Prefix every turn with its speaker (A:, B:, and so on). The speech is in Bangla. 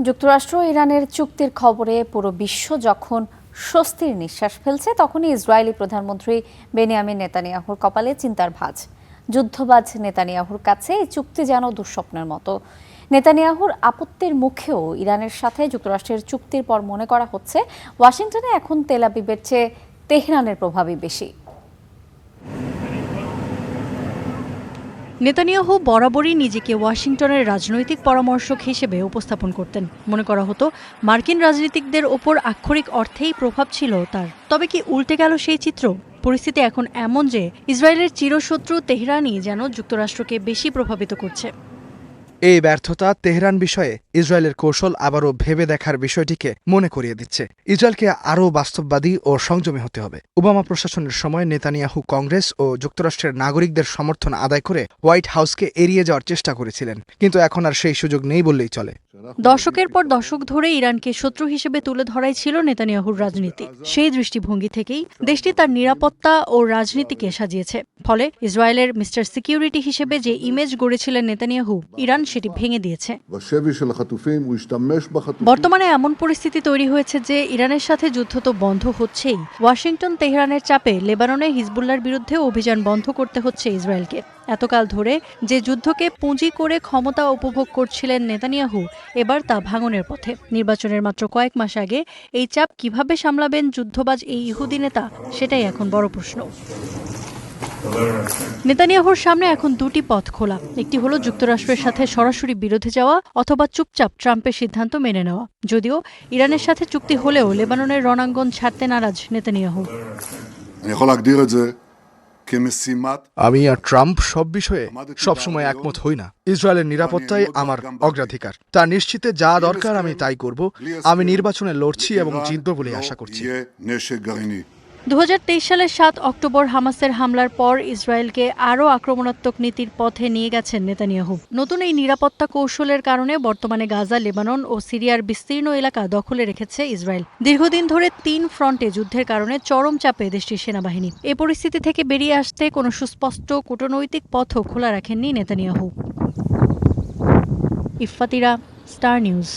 A: যুক্তরাষ্ট্র ইরানের চুক্তির খবরে পুরো বিশ্ব যখন স্বস্তির নিঃশ্বাস ফেলছে, তখনই ইসরায়েলি প্রধানমন্ত্রী বেনিয়ামিন নেতানিয়াহুর কপালে চিন্তার ভাঁজ। যুদ্ধবাজ নেতানিয়াহুর কাছে এই চুক্তি যেন দুঃস্বপ্নের মতো। নেতানিয়াহুর আপত্তির মুখেও ইরানের সাথে যুক্তরাষ্ট্রের চুক্তির পর মনে করা হচ্ছে ওয়াশিংটনে এখন তেল আবিবের চেয়ে তেহরানের প্রভাবই বেশি।
B: নেতানিয়াহু বরাবরই নিজেকে ওয়াশিংটনের রাজনৈতিক পরামর্শক হিসেবে উপস্থাপন করতেন। মনে করা হতো মার্কিন রাজনীতিকদের ওপর আক্ষরিক অর্থেই প্রভাব ছিল তার। তবে কি উল্টে গেল সেই চিত্র? পরিস্থিতি এখন এমন যে ইসরায়েলের চিরশত্রু তেহরানই যেন যুক্তরাষ্ট্রকে বেশি প্রভাবিত করছে।
C: এই ব্যর্থতা তেহরান বিষয়ে ইসরায়েলের কৌশল আবারও ভেবে দেখার বিষয়টিকে মনে করিয়ে দিচ্ছে। ইসরায়েলকে আরও বাস্তববাদী ও সংযমী হতে হবে। ওবামা প্রশাসনের সময় নেতানিয়াহু কংগ্রেস ও যুক্তরাষ্ট্রের নাগরিকদের সমর্থন আদায় করে হোয়াইট হাউসকে এড়িয়ে যাওয়ার চেষ্টা করেছিলেন, কিন্তু এখন আর সেই সুযোগ নেই বললেই চলে।
B: দশকের পর দশক ধরে ইরানকে শত্রু হিসেবে তুলে ধরাই ছিল নেতানিয়াহুর রাজনীতি। সেই দৃষ্টিভঙ্গি থেকেই দেশটি তার নিরাপত্তা ও রাজনীতিকে সাজিয়েছে। ফলে ইসরায়েলের মিস্টার সিকিউরিটি হিসেবে যে ইমেজ গড়েছিলেন নেতানিয়াহু, ইরান সেটি ভেঙে দিয়েছে। বর্তমানে এমন পরিস্থিতি তৈরি হয়েছে যে ইরানের সাথে যুদ্ধ তো বন্ধ হচ্ছেই, ওয়াশিংটন তেহরানের চাপে লেবাননে হিজবুল্লাহর বিরুদ্ধে অভিযান বন্ধ করতে হচ্ছে ইসরায়েলকে। এতকাল ধরে যে যুদ্ধকে পুঁজি করে ক্ষমতা উপভোগ করছিলেন নেতানিয়াহু, এবার তা ভাঙনের পথে। নির্বাচনের মাত্র কয়েক মাস আগে এই চাপ কিভাবে সামলাবেন যুদ্ধবাজ এই ইহুদি নেতা, সেটাই এখন বড় প্রশ্ন। নেতানিয়াহুর সামনে এখন দুটি পথ খোলা। একটি হলো যুক্তরাষ্ট্রের সাথে সরাসরি বিরোধে যাওয়া, অথবা চুপচাপ ট্রাম্পের সিদ্ধান্ত মেনে নেওয়া। যদিও ইরানের সাথে চুক্তি হলেও লেবাননের রণাঙ্গন ছাড়তে নারাজ নেতানিয়াহু।
C: আমি আর ট্রাম্প সব বিষয়ে সবসময় একমত হই না। ইসরায়েলের নিরাপত্তাই আমার অগ্রাধিকার। তা নিশ্চিতে যা দরকার আমি তাই করব। আমি নির্বাচনে লড়ছি এবং জিতব বলে আশা করছি।
B: 2023 সালের 7 অক্টোবর হামাসের হামলার পর ইসরায়েলকে আরও আক্রমণাত্মক নীতির পথে নিয়ে গেছেন নেতানিয়াহু। নতুন এই নিরাপত্তা কৌশলের কারণে বর্তমানে গাজা, লেবানন ও সিরিয়ার বিস্তীর্ণ এলাকা দখলে রেখেছে ইসরায়েল। দীর্ঘদিন ধরে 3 ফ্রন্টে যুদ্ধের কারণে চরম চাপে দেশটির সেনাবাহিনী। এই পরিস্থিতি থেকে বেরিয়ে আসতে কোনো সুস্পষ্ট কূটনৈতিক পথও খোলা রাখেননি নেতানিয়াহু। ইফফাতিরা, star news.